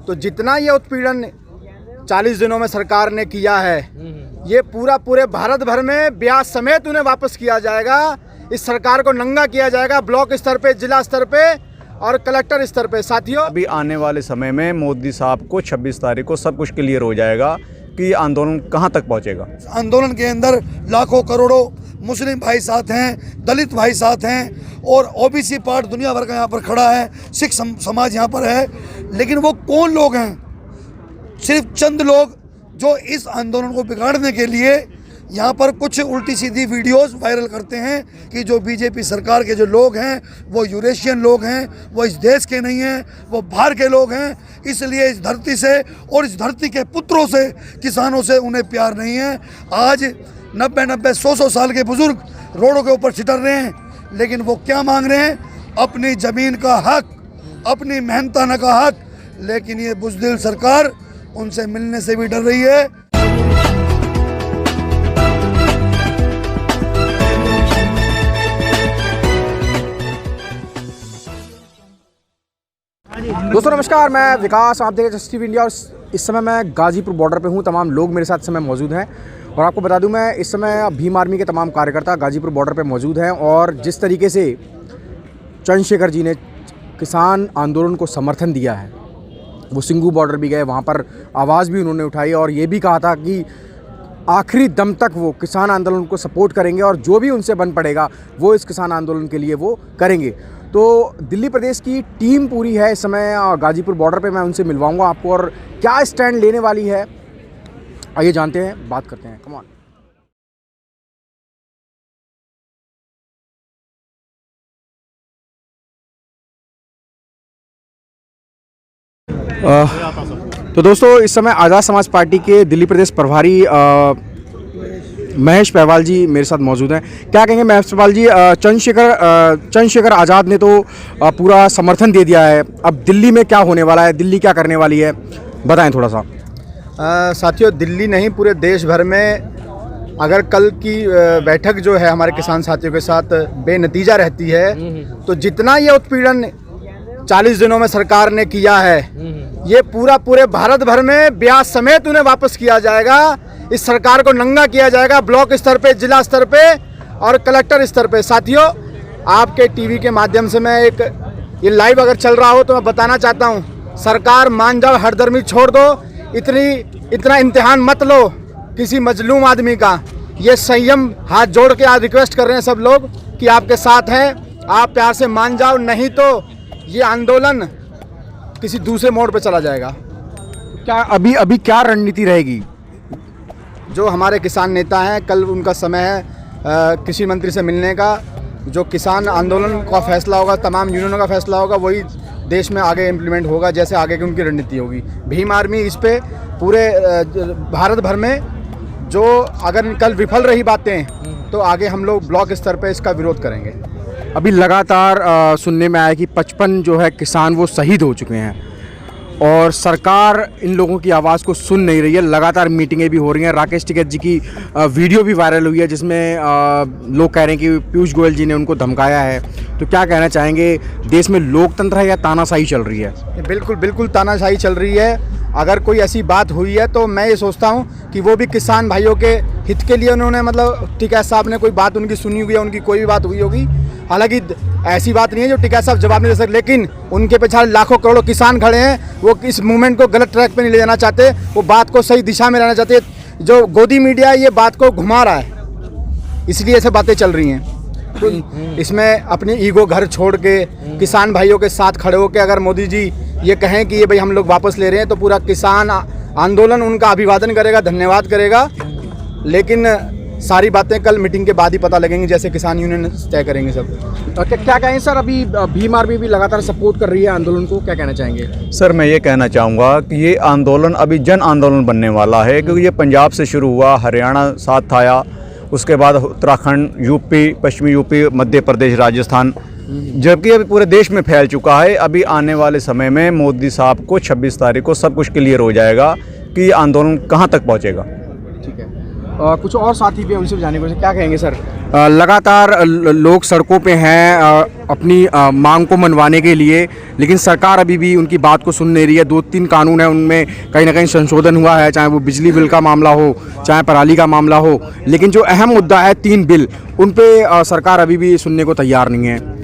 तो जितना ये उत्पीड़न 40 दिनों में सरकार ने किया है, ये पूरे भारत भर में ब्याज समेत उन्हें वापस किया जाएगा। इस सरकार को नंगा किया जाएगा, ब्लॉक स्तर पे, जिला स्तर पे और कलेक्टर स्तर पे। साथियों, अभी आने वाले समय में मोदी साहब को 26 तारीख को सब कुछ क्लियर हो जाएगा कि आंदोलन कहां तक पहुंचेगा। आंदोलन के अंदर लाखों करोड़ों मुस्लिम भाई साथ हैं, दलित भाई साथ हैं और ओबीसी पार्ट दुनिया भर का यहाँ पर खड़ा है, सिख समाज यहाँ पर है। लेकिन वो कौन लोग हैं? सिर्फ चंद लोग जो इस आंदोलन को बिगाड़ने के लिए यहाँ पर कुछ उल्टी सीधी वीडियोस वायरल करते हैं कि जो बीजेपी सरकार के जो लोग हैं वो यूरेशियन लोग हैं, वो इस देश के नहीं हैं, वो बाहर के लोग हैं। इसलिए इस धरती से और इस धरती के पुत्रों से, किसानों से उन्हें प्यार नहीं है। आज 90-90, 100-100 साल के बुजुर्ग रोडों के ऊपर छिटर रहे हैं, लेकिन वो क्या मांग रहे हैं? अपनी ज़मीन का हक, अपनी मेहनताना का हक। लेकिन ये बुज़दिल सरकार उनसे मिलने से भी डर रही है। दोस्तों नमस्कार, मैं विकास, आप देख रहे हैं जस्ट टीवी इंडिया। और इस समय मैं गाजीपुर बॉर्डर पे हूँ। तमाम लोग मेरे साथ इस समय मौजूद हैं और आपको बता दूं, मैं इस समय भीम आर्मी के तमाम कार्यकर्ता गाजीपुर बॉर्डर पे मौजूद हैं। और जिस तरीके से चंद्रशेखर जी ने किसान आंदोलन को समर्थन दिया है, वो सिंघू बॉर्डर भी गए, वहाँ पर आवाज़ भी उन्होंने उठाई और ये भी कहा था कि आखिरी दम तक वो किसान आंदोलन को सपोर्ट करेंगे और जो भी उनसे बन पड़ेगा वो इस किसान आंदोलन के लिए वो करेंगे। तो दिल्ली प्रदेश की टीम पूरी है इस समय गाजीपुर बॉर्डर पे। मैं उनसे मिलवाऊंगा आपको और क्या स्टैंड लेने वाली है, आइए जानते हैं, बात करते हैं। Come on. तो दोस्तों इस समय आज़ाद समाज पार्टी के दिल्ली प्रदेश प्रभारी महेश पहवाल जी मेरे साथ मौजूद हैं। क्या कहेंगे महेश पहवाल जी? चंद्रशेखर आज़ाद ने तो पूरा समर्थन दे दिया है, अब दिल्ली में क्या होने वाला है, दिल्ली क्या करने वाली है, बताएं थोड़ा सा। साथियों, दिल्ली नहीं पूरे देश भर में अगर कल की बैठक जो है हमारे किसान साथियों के साथ बेनतीजा रहती है, तो जितना ये उत्पीड़न 40 दिनों में सरकार ने किया है, ये पूरे भारत भर में ब्याज समेत उन्हें वापस किया जाएगा। इस सरकार को नंगा किया जाएगा, ब्लॉक स्तर पे, जिला स्तर पे और कलेक्टर स्तर पे। साथियों, आपके टीवी के माध्यम से मैं ये लाइव अगर चल रहा हो तो मैं बताना चाहता हूँ, सरकार मान जाओ, हरदर्मी छोड़ दो, इतना इम्तिहान मत लो किसी मजलूम आदमी का। ये संयम हाथ जोड़ के आज रिक्वेस्ट कर रहे हैं सब लोग कि आपके साथ हैं, आप प्यार से मान जाओ, नहीं तो ये आंदोलन किसी दूसरे मोड़ पे चला जाएगा। क्या अभी क्या रणनीति रहेगी? जो हमारे किसान नेता हैं, कल उनका समय है कृषि मंत्री से मिलने का। जो किसान आंदोलन का फैसला होगा, तमाम यूनियनों का फैसला होगा, वही देश में आगे इम्प्लीमेंट होगा, जैसे आगे की उनकी रणनीति होगी। भीम आर्मी इस पे पूरे भारत भर में जो अगर कल विफल रही बातें, तो आगे हम लोग ब्लॉक स्तर पे इसका विरोध करेंगे। अभी लगातार सुनने में आया कि 55 जो है किसान वो शहीद हो चुके हैं और सरकार इन लोगों की आवाज़ को सुन नहीं रही है। लगातार मीटिंगें भी हो रही हैं। राकेश टिकैत जी की वीडियो भी वायरल हुई है जिसमें लोग कह रहे हैं कि पीयूष गोयल जी ने उनको धमकाया है। तो क्या कहना चाहेंगे, देश में लोकतंत्र है या तानाशाही चल रही है? बिल्कुल तानाशाही चल रही है। अगर कोई ऐसी बात हुई है तो मैं ये सोचता हूँ कि वो भी किसान भाइयों के हित के लिए उन्होंने, मतलब टिकैत साहब ने कोई बात उनकी सुनी हुई है, उनकी कोई भी बात हुई होगी। हालांकि ऐसी बात नहीं है जो टिकैत साहब जवाब नहीं दे सकते, लेकिन उनके पीछे लाखों करोड़ों किसान खड़े हैं। वो इस मूवमेंट को गलत ट्रैक पे नहीं ले जाना चाहते, वो बात को सही दिशा में लाना चाहते। जो गोदी मीडिया ये बात को घुमा रहा है, इसलिए ऐसे बातें चल रही हैं। तो इसमें अपनी ईगो घर छोड़ के किसान भाइयों के साथ खड़े होकर अगर मोदी जी ये कहें कि ये भाई हम लोग वापस ले रहे हैं, तो पूरा किसान आंदोलन उनका अभिवादन करेगा, धन्यवाद करेगा। लेकिन सारी बातें कल मीटिंग के बाद ही पता लगेंगी, जैसे किसान यूनियन तय करेंगे सब। क्या कहें सर, अभी भीम आर्मी भी लगातार सपोर्ट कर रही है आंदोलन को, क्या कहना चाहेंगे? सर मैं ये कहना चाहूँगा कि ये आंदोलन अभी जन आंदोलन बनने वाला है, क्योंकि ये पंजाब से शुरू हुआ, हरियाणा साथ आया, उसके बाद उत्तराखंड, यूपी, पश्चिमी यूपी, मध्य प्रदेश, राजस्थान, जबकि अभी पूरे देश में फैल चुका है। अभी आने वाले समय में मोदी साहब को 26 तारीख को सब कुछ क्लियर हो जाएगा कि ये आंदोलन कहाँ तक पहुँचेगा। ठीक है, कुछ और साथी भी उनसे जाने को, क्या कहेंगे सर? लगातार लोग सड़कों पे हैं अपनी मांग को मनवाने के लिए, लेकिन सरकार अभी भी उनकी बात को सुन नहीं रही है। 2-3 कानून हैं, उनमें कहीं ना कहीं संशोधन हुआ है, चाहे वो बिजली बिल का मामला हो, चाहे पराली का मामला हो, लेकिन जो अहम मुद्दा है 3 बिल, उन पे सरकार अभी भी सुनने को तैयार नहीं है।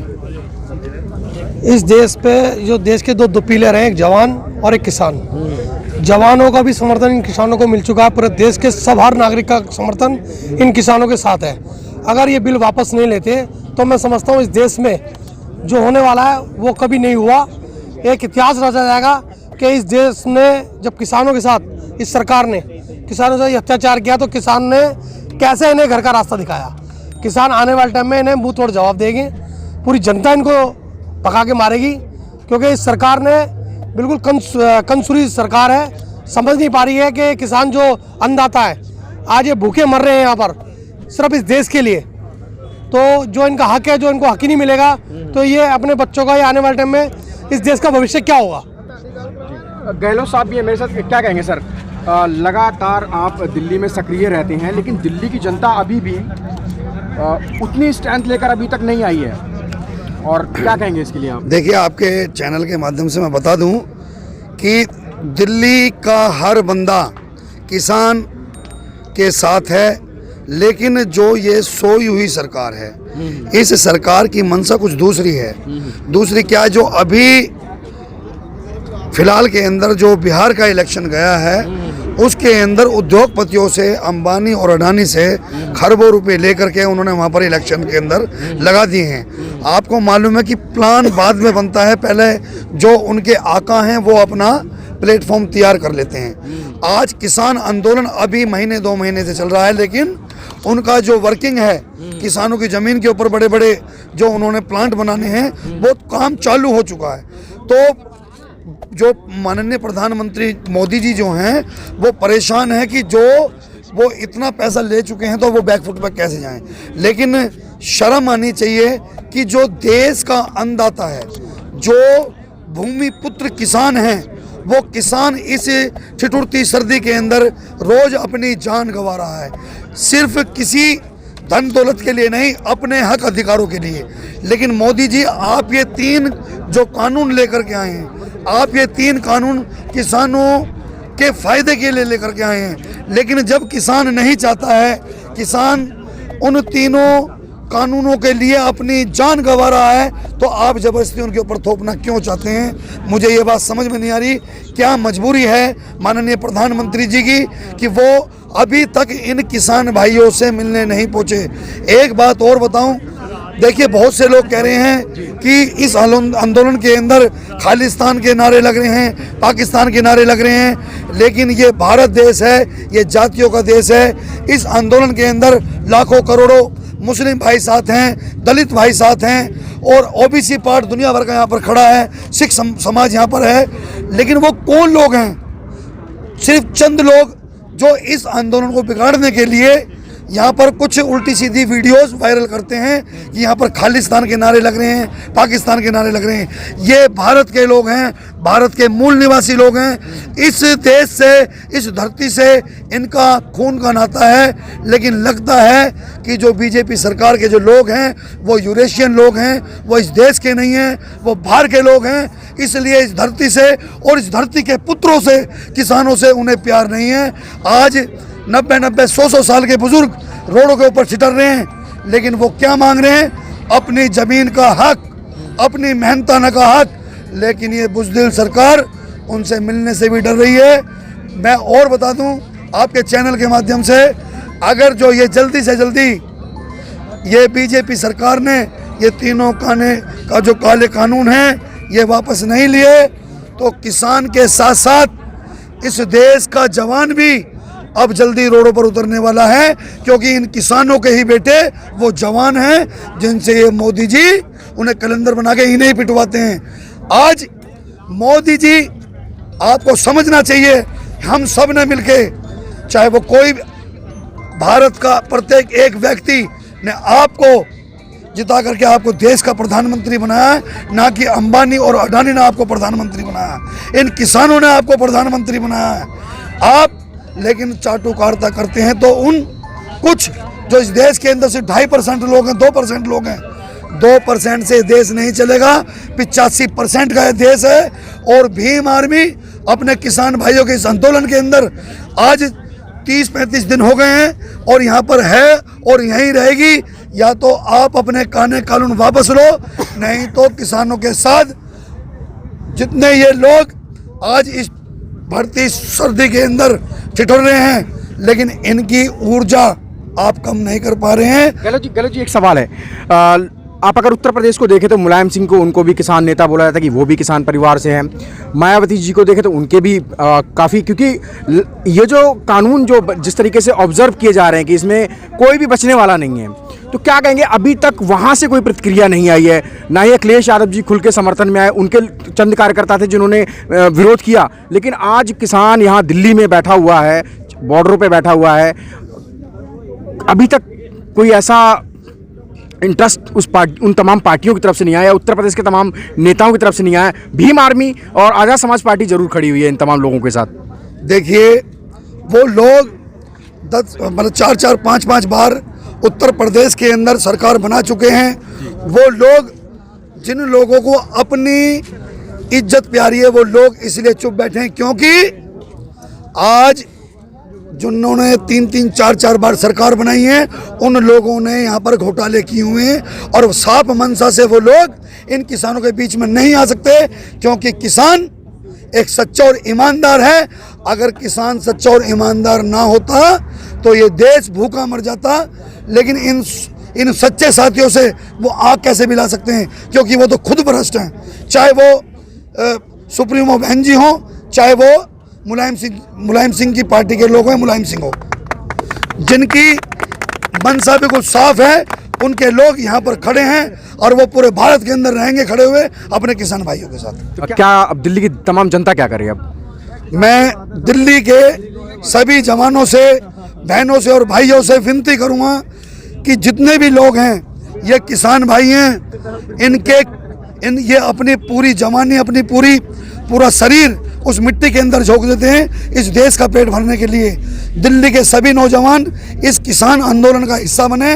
इस देश पे जो देश के दो पिलर हैं, एक जवान और एक किसान। जवानों का भी समर्थन इन किसानों को मिल चुका है, पूरे देश के सब हर नागरिक का समर्थन इन किसानों के साथ है। अगर ये बिल वापस नहीं लेते तो मैं समझता हूँ इस देश में जो होने वाला है वो कभी नहीं हुआ। एक इतिहास रचा जाएगा कि इस देश ने जब किसानों के साथ इस सरकार ने किसानों से अत्याचार किया तो किसान ने कैसे इन्हें घर का रास्ता दिखाया। किसान आने वाले टाइम में इन्हें मुंह तोड़ जवाब देंगे, पूरी जनता इनको पका के मारेगी, क्योंकि इस सरकार ने बिल्कुल कंसूरी सरकार है, समझ नहीं पा रही है कि किसान जो अन्नदाता है आज ये भूखे मर रहे हैं यहाँ पर सिर्फ इस देश के लिए। तो जो इनका हक है, जो इनको हक ही नहीं मिलेगा तो ये अपने बच्चों का, ये आने वाले टाइम में इस देश का भविष्य क्या होगा। गहलोत साहब भी है मेरे साथ, क्या कहेंगे सर? लगातार आप दिल्ली में सक्रिय रहते हैं, लेकिन दिल्ली की जनता अभी भी उतनी स्ट्रेंथ लेकर अभी तक नहीं आई है, और क्या कहेंगे इसके लिए आप? देखिए, आपके चैनल के माध्यम से मैं बता दूं कि दिल्ली का हर बंदा किसान के साथ है, लेकिन जो ये सोई हुई सरकार है, इस सरकार की मंशा कुछ दूसरी है। दूसरी क्या है? जो अभी फिलहाल के अंदर जो बिहार का इलेक्शन गया है उसके अंदर उद्योगपतियों से, अंबानी और अडानी से खरबों रुपए लेकर के उन्होंने वहाँ पर इलेक्शन के अंदर लगा दिए हैं। आपको मालूम है कि प्लान बाद में बनता है, पहले जो उनके आका हैं वो अपना प्लेटफॉर्म तैयार कर लेते हैं। आज किसान आंदोलन अभी महीने 2 महीने से चल रहा है, लेकिन उनका जो वर्किंग है, किसानों की ज़मीन के ऊपर बड़े बड़े जो उन्होंने प्लांट बनाने हैं वो काम चालू हो चुका है। तो जो माननीय प्रधानमंत्री मोदी जी जो हैं वो परेशान हैं कि जो वो इतना पैसा ले चुके हैं तो वो बैकफुट पर कैसे जाएं। लेकिन शर्म आनी चाहिए कि जो देश का अन्नदाता है, जो भूमि पुत्र किसान हैं, वो किसान इस ठिठुरती सर्दी के अंदर रोज अपनी जान गंवा रहा है, सिर्फ किसी धन दौलत के लिए नहीं, अपने हक अधिकारों के लिए। लेकिन मोदी जी, आप ये 3 जो कानून लेकर के आए हैं, आप ये 3 कानून किसानों के फायदे के लिए लेकर के आए हैं, लेकिन जब किसान नहीं चाहता है, किसान उन तीनों कानूनों के लिए अपनी जान गंवा रहा है, तो आप जबरदस्ती उनके ऊपर थोपना क्यों चाहते हैं? मुझे ये बात समझ में नहीं आ रही। क्या मजबूरी है माननीय प्रधानमंत्री जी की कि वो अभी तक इन किसान भाइयों से मिलने नहीं पहुंचे? एक बात और बताऊं, देखिए, बहुत से लोग कह रहे हैं कि इस आंदोलन के अंदर खालिस्तान के नारे लग रहे हैं, पाकिस्तान के नारे लग रहे हैं, लेकिन ये भारत देश है, ये जातियों का देश है। इस आंदोलन के अंदर लाखों करोड़ों मुस्लिम भाई साथ हैं, दलित भाई साथ हैं, और ओबीसी पार्ट दुनिया भर का यहाँ पर खड़ा है, सिख समाज यहाँ पर है। लेकिन वो कौन लोग हैं? सिर्फ चंद लोग जो इस आंदोलन को बिगाड़ने के लिए यहाँ पर कुछ उल्टी सीधी वीडियोस वायरल करते हैं कि यहाँ पर खालिस्तान के नारे लग रहे हैं, पाकिस्तान के नारे लग रहे हैं। ये भारत के लोग हैं, भारत के मूल निवासी लोग हैं। इस देश से, इस धरती से इनका खून का नाता है, लेकिन लगता है कि जो बीजेपी सरकार के जो लोग हैं वो यूरेशियन लोग हैं, वो इस देश के नहीं हैं, वो बाहर के लोग हैं। इसलिए इस धरती से और इस धरती के पुत्रों से, किसानों से उन्हें प्यार नहीं है। आज 90-90, 100-100 साल के बुजुर्ग रोडों के ऊपर छिटर रहे हैं, लेकिन वो क्या मांग रहे हैं? अपनी ज़मीन का हक, अपनी मेहनताना का हक। लेकिन ये बुज़दिल सरकार उनसे मिलने से भी डर रही है। मैं और बता दूं आपके चैनल के माध्यम से, अगर जो ये जल्दी से जल्दी ये बीजेपी सरकार ने ये तीनों जो काले कानून हैं ये वापस नहीं लिए, तो किसान के साथ साथ इस देश का जवान भी अब जल्दी रोडों पर उतरने वाला है, क्योंकि इन किसानों के ही बेटे वो जवान हैं जिनसे ये मोदी जी उन्हें कलंदर बना के इन्हें ही पिटवाते हैं। आज मोदी जी, आपको समझना चाहिए, हम सब ने मिलके, चाहे वो कोई भारत का प्रत्येक एक व्यक्ति ने आपको जिता करके आपको देश का प्रधानमंत्री बनाया है, ना कि अंबानी और अडानी ने आपको प्रधानमंत्री बनाया। इन किसानों ने आपको प्रधानमंत्री बनाया है। आप लेकिन चाटुकारिता करते हैं तो उन कुछ जो इस देश के अंदर सिर्फ 2.5% लोग हैं, 2% लोग हैं, 2% से देश नहीं चलेगा। 85% का ये देश है। और भीम आर्मी अपने किसान भाइयों के इस आंदोलन के अंदर आज 30-35 दिन हो गए हैं और यहाँ पर है और यहीं रहेगी। या तो आप अपने कानून वापस लो, नहीं तो किसानों के साथ जितने ये लोग आज इस भरती सर्दी के अंदर ठिठुर रहे हैं, लेकिन इनकी ऊर्जा आप कम नहीं कर पा रहे हैं। गहलोत जी एक सवाल है, आप अगर उत्तर प्रदेश को देखें तो मुलायम सिंह को, उनको भी किसान नेता बोला जाता है कि वो भी किसान परिवार से हैं। मायावती जी को देखें तो उनके भी काफ़ी, क्योंकि ये जो कानून जो जिस तरीके से ऑब्जर्व किए जा रहे हैं कि इसमें कोई भी बचने वाला नहीं है, तो क्या कहेंगे, अभी तक वहाँ से कोई प्रतिक्रिया नहीं आई है, ना ही अखिलेश यादव जी खुल के समर्थन में आए। उनके चंद कार्यकर्ता थे जिन्होंने विरोध किया, लेकिन आज किसान यहाँ दिल्ली में बैठा हुआ है, बॉर्डरों पर बैठा हुआ है, अभी तक कोई ऐसा इंटरेस्ट उन तमाम पार्टियों की तरफ से नहीं आया, उत्तर प्रदेश के तमाम नेताओं की तरफ से नहीं आया। भीम आर्मी और आज़ाद समाज पार्टी जरूर खड़ी हुई है इन तमाम लोगों के साथ। देखिए, वो लोग 4-4, 5-5 बार उत्तर प्रदेश के अंदर सरकार बना चुके हैं। वो लोग, जिन लोगों को अपनी इज्जत प्यारी है, वो लोग इसलिए चुप बैठे हैं क्योंकि आज जिन्होंने 3-3, 4-4 बार सरकार बनाई है, उन लोगों ने यहाँ पर घोटाले किए हुए हैं और साफ मंशा से वो लोग इन किसानों के बीच में नहीं आ सकते, क्योंकि किसान एक सच्चा और ईमानदार है। अगर किसान सच्चा और ईमानदार ना होता तो ये देश भूखा मर जाता। लेकिन इन सच्चे साथियों से वो आग कैसे मिला सकते हैं, क्योंकि वो तो खुद भ्रष्ट हैं। चाहे वो सुप्रीमो बहन जी हों, चाहे वो मुलायम सिंह की पार्टी के लोग हैं, मुलायम सिंह हो, जिनकी मंशा बिल्कुल साफ है, उनके लोग यहाँ पर खड़े हैं और वो पूरे भारत के अंदर रहेंगे खड़े हुए अपने किसान भाइयों के साथ। तो क्या अब दिल्ली की तमाम जनता क्या करे? अब मैं दिल्ली के सभी जवानों से, बहनों से और भाइयों से विनती करूँगा कि जितने भी लोग हैं, ये किसान भाई हैं, ये अपनी पूरी जवानी, अपनी पूरा शरीर उस मिट्टी के अंदर झोंक देते हैं इस देश का पेट भरने के लिए। दिल्ली के सभी नौजवान इस किसान आंदोलन का हिस्सा बने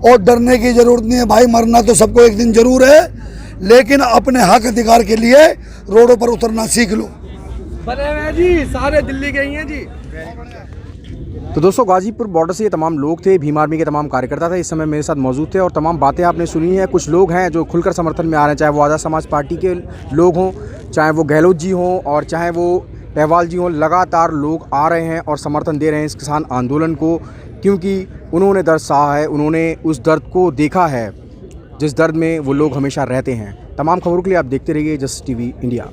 और डरने की जरूरत नहीं है। भाई, मरना तो सबको एक दिन जरूर है, लेकिन अपने हक अधिकार के लिए रोडों पर उतरना सीख लो। बने हुए जी, सारे दिल्ली गई हैं जी। तो दोस्तों, गाजीपुर बॉर्डर से ये तमाम लोग थे, भीम आर्मी के तमाम कार्यकर्ता थे, इस समय मेरे साथ मौजूद थे और तमाम बातें आपने सुनी हैं। कुछ लोग हैं जो खुलकर समर्थन में आ रहे हैं, चाहे वो आज़ाद समाज पार्टी के लोग हों, चाहे वो गहलोत जी हों और चाहे वो पहवाल जी हों। लगातार लोग आ रहे हैं और समर्थन दे रहे हैं इस किसान आंदोलन को, क्योंकि उन्होंने दर्द सहा है, उन्होंने उस दर्द को देखा है जिस दर्द में वो लोग हमेशा रहते हैं। तमाम खबरों के लिए आप देखते रहिए जस्ट टीवी इंडिया।